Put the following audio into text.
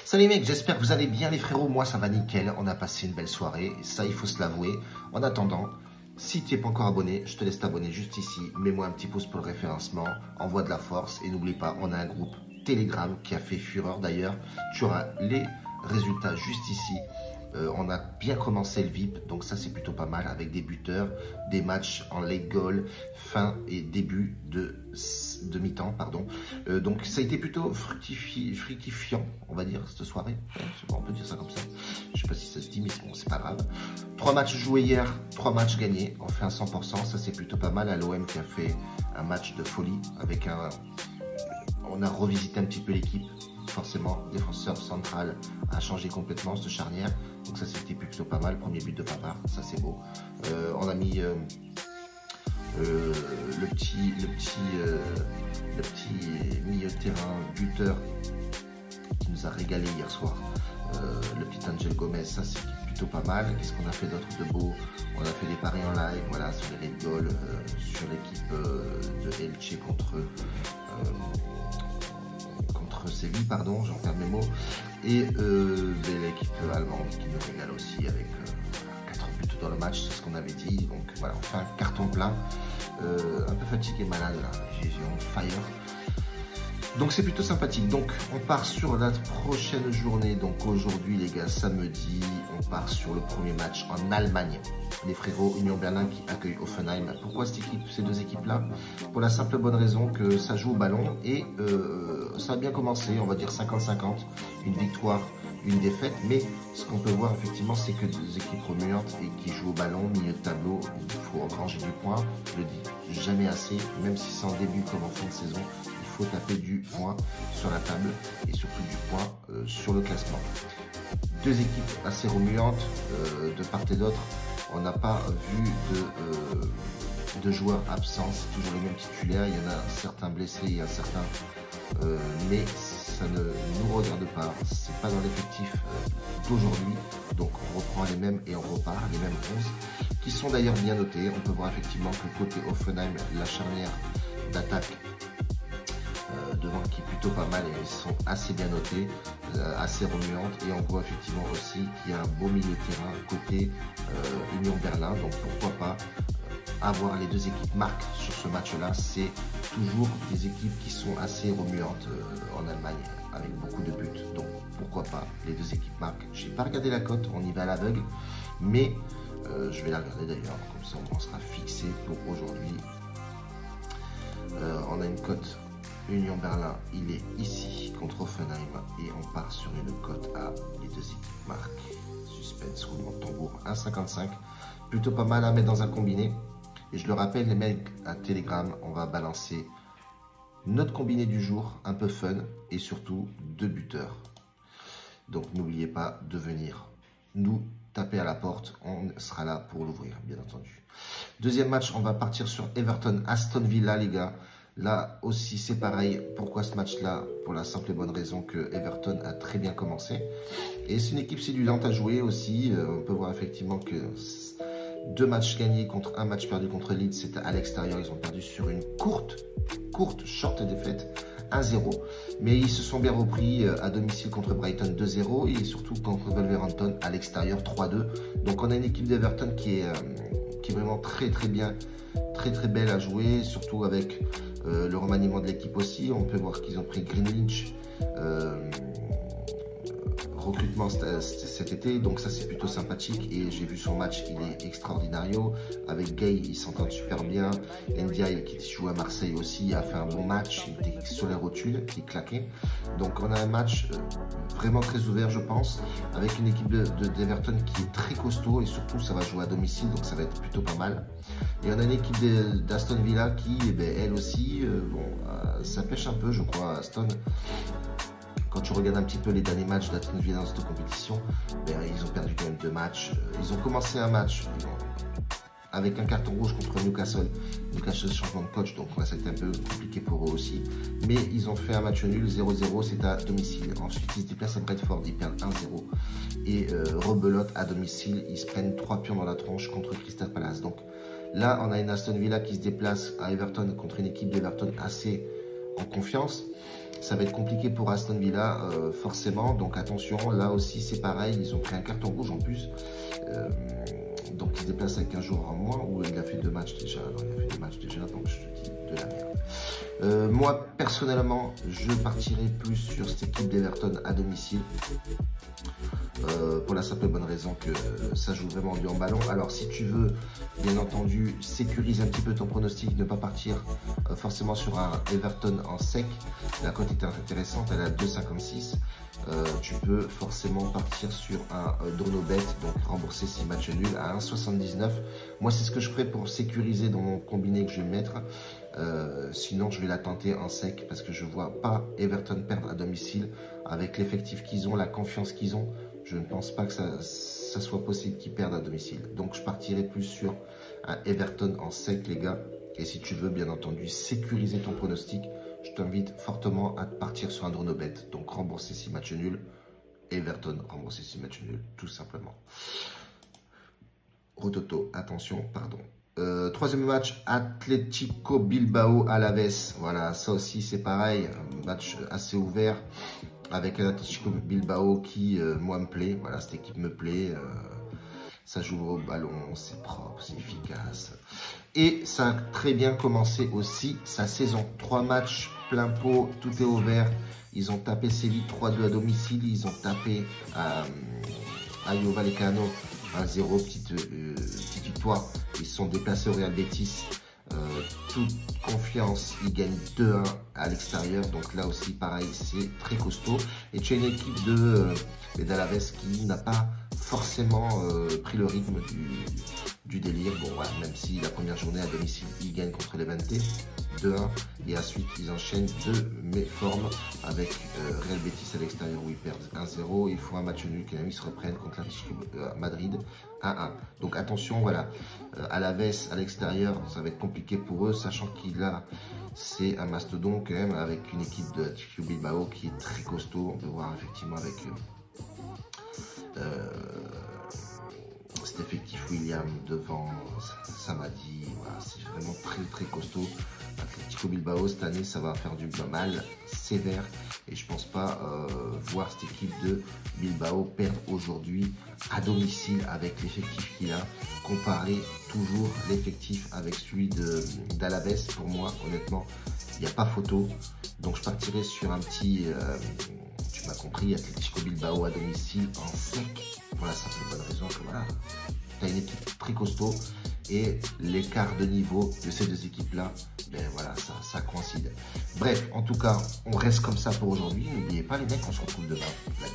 Salut les mecs, j'espère que vous allez bien les frérots, moi ça va nickel, on a passé une belle soirée, ça il faut se l'avouer. En attendant, si tu n'es pas encore abonné, je te laisse t'abonner juste ici, mets-moi un petit pouce pour le référencement, envoie de la force et n'oublie pas, on a un groupe Telegram qui a fait fureur d'ailleurs, tu auras les résultats juste ici. On a bien commencé le VIP, donc ça c'est plutôt pas mal avec des buteurs, des matchs en late goal, fin et début de mi-temps, pardon. Donc ça a été plutôt fructifiant, on va dire, cette soirée. On peut dire ça comme ça. Je sais pas si ça se dit, mais bon, c'est pas grave. 3 matchs joués hier, 3 matchs gagnés. On fait un 100%, ça c'est plutôt pas mal. À l'OM qui a fait un match de folie avec un... On a revisité un petit peu l'équipe. Forcément, défenseur central a changé complètement cette charnière. Donc ça c'était plutôt pas mal. Premier but de Pavard, ça c'est beau. On a mis le petit milieu de terrain buteur qui nous a régalé hier soir. Le petit Angel Gomez, ça c'est plutôt pas mal. Qu'est-ce qu'on a fait d'autre de beau? On a fait des paris en live, voilà, sur les red goals, sur l'équipe de Elche contre Séville, pardon, j'en perds mes mots. Et l'équipe allemande qui nous régale aussi avec 4 buts dans le match, c'est ce qu'on avait dit. Donc voilà, on fait un carton plein. Un peu fatigué, malade là, j'ai on fire. Donc c'est plutôt sympathique. Donc on part sur la prochaine journée. Donc aujourd'hui les gars, samedi, on part sur le premier match en Allemagne. Les frérots Union Berlin qui accueillent Hoffenheim. Pourquoi ces deux équipes-là? Pour la simple bonne raison que ça joue au ballon et ça a bien commencé, on va dire 50-50, une victoire, une défaite. Mais ce qu'on peut voir effectivement, c'est que des équipes remuantes et qui jouent au ballon, milieu de tableau, il faut engranger du point. Je le dis jamais assez, même si c'est en début comme en fin de saison. Il faut taper du point sur la table et surtout du point sur le classement. Deux équipes assez remuantes de part et d'autre. On n'a pas vu de joueurs absents, c'est toujours les mêmes titulaires. Il y en a certains blessés et certains, mais ça ne nous regarde pas. C'est pas dans l'effectif d'aujourd'hui. Donc on reprend les mêmes et on repart, les mêmes 11 qui sont d'ailleurs bien notés. On peut voir effectivement que côté Hoffenheim, la charnière d'attaque devant qui est plutôt pas mal et ils sont assez bien notés, assez remuantes, et on voit effectivement aussi qu'il y a un beau milieu de terrain côté Union Berlin. Donc pourquoi pas avoir les deux équipes marques sur ce match là. C'est toujours des équipes qui sont assez remuantes en Allemagne avec beaucoup de buts, donc pourquoi pas les deux équipes marques. J'ai pas regardé la cote, on y va à l'aveugle, mais je vais la regarder d'ailleurs, comme ça on sera fixé pour aujourd'hui. On a une cote Union Berlin, il est ici contre Hoffenheim et on part sur une cote à les deux équipes marques. Suspense, roulement de tambour, 1,55. Plutôt pas mal à mettre dans un combiné. Et je le rappelle les mecs à Telegram, on va balancer notre combiné du jour, un peu fun et surtout 2 buteurs. Donc n'oubliez pas de venir nous taper à la porte, on sera là pour l'ouvrir bien entendu. Deuxième match, on va partir sur Everton Aston Villa les gars. Là aussi c'est pareil, pourquoi ce match là? Pour la simple et bonne raison que Everton a très bien commencé. Et c'est une équipe séduisante à jouer aussi, on peut voir effectivement que 2 matchs gagnés contre un match perdu contre Leeds, c'était à l'extérieur, ils ont perdu sur une courte, short défaite, 1-0. Mais ils se sont bien repris à domicile contre Brighton 2-0 et surtout contre Wolverhampton à l'extérieur 3-2. Donc on a une équipe d'Everton qui est vraiment très bien, très belle à jouer, surtout avec le remaniement de l'équipe aussi. On peut voir qu'ils ont pris Greenwich, recrutement cet été, donc ça c'est plutôt sympathique. Et j'ai vu son match, il est extraordinario. Avec Gay, il s'entend super bien. Ndiaye qui joue à Marseille aussi a fait un bon match, il était sur les rotules, il claquait. Donc on a un match vraiment très ouvert je pense, avec une équipe d'Everton qui est très costaud et surtout ça va jouer à domicile, donc ça va être plutôt pas mal. Et on a une équipe d'Aston Villa qui, elle aussi, ça pêche un peu je crois, Aston. Quand tu regardes un petit peu les derniers matchs d'Aston Villa dans cette compétition, ils ont perdu quand même 2 matchs. Ils ont commencé un match avec un carton rouge contre Newcastle. Newcastle, changement de coach, donc ça a été un peu compliqué pour eux aussi. Mais ils ont fait un match nul, 0-0, c'est à domicile. Ensuite, ils se déplacent à Brentford, ils perdent 1-0. Et rebelote à domicile, ils se prennent 3 pions dans la tronche contre Crystal Palace. Donc là, on a une Aston Villa qui se déplace à Everton contre une équipe d'Everton assez en confiance. ça va être compliqué pour Aston Villa, forcément. Donc attention, là aussi c'est pareil, ils ont pris un carton rouge en plus. Donc il se déplace avec un jour en moins, ou il a fait 2 matchs déjà. Non, il a fait 2 matchs déjà, donc je te dis de la merde. Moi, personnellement, je partirai plus sur cette équipe d'Everton à domicile. Pour la simple et bonne raison que ça joue vraiment du ballon. Alors si tu veux, bien entendu, sécuriser un petit peu ton pronostic, ne pas partir forcément sur un Everton en sec. La cote est intéressante, elle est à 2,56. Tu peux forcément partir sur un Dronobet, donc rembourser 6 matchs nuls à 1,79. Moi, c'est ce que je ferai pour sécuriser dans mon combiné que je vais mettre. Sinon, je vais la tenter en sec parce que je vois pas Everton perdre à domicile avec l'effectif qu'ils ont, la confiance qu'ils ont. Je ne pense pas que ça soit possible qu'ils perdent à domicile. Donc, je partirai plus sur un Everton en sec, les gars. Et si tu veux, bien entendu, sécuriser ton pronostic, je t'invite fortement à partir sur un Dronobet. Donc, rembourser 6 matchs nuls. Everton, rembourser 6 matchs nuls, tout simplement. Rototo, attention, pardon. Troisième match, Atlético Bilbao Alaves. Voilà, ça aussi c'est pareil, un match assez ouvert avec un Atlético Bilbao qui, moi, me plaît. Voilà, cette équipe me plaît. Ça joue au ballon, c'est propre, c'est efficace. Et ça a très bien commencé aussi sa saison. 3 matchs plein pot, tout est ouvert. Ils ont tapé Séville 3-2 à domicile. Ils ont tapé Rayo Vallecano 1-0, petite victoire. Ils se sont déplacés au Real Betis. Toute confiance, ils gagnent 2-1 à l'extérieur. Donc là aussi, pareil, c'est très costaud. Et tu as une équipe d'Alaves qui n'a pas forcément pris le rythme du délire. Bon, voilà, même si la première journée à domicile, ils gagnent contre les Levante 2-1. Et ensuite, ils enchaînent de méformes avec Real Betis à l'extérieur où ils perdent 1-0. Ils font un match nul quand même, ils se reprennent contre l'Atlético Madrid 1-1. Donc attention, voilà, Alaves à l'extérieur, ça va être compliqué pour eux, sachant qu'il a, c'est un mastodon quand même, avec une équipe de Atlético Bilbao qui est très costaud. On peut voir effectivement avec cet effectif William devant Samadi, voilà, c'est vraiment très très costaud. Atlético Bilbao cette année, ça va faire du mal sévère et je pense pas voir cette équipe de Bilbao perdre aujourd'hui à domicile avec l'effectif qu'il a. Comparer toujours l'effectif avec celui d'Alaves, pour moi honnêtement il n'y a pas photo. Donc je partirai sur un petit tu m'as compris, Atlético Bilbao à domicile en sec, pour la simple bonne raison que voilà, tu as une équipe très costaud et l'écart de niveau de ces deux équipes-là, ben voilà, ça coïncide. Bref, en tout cas, on reste comme ça pour aujourd'hui. N'oubliez pas les mecs, on se retrouve demain. La vie.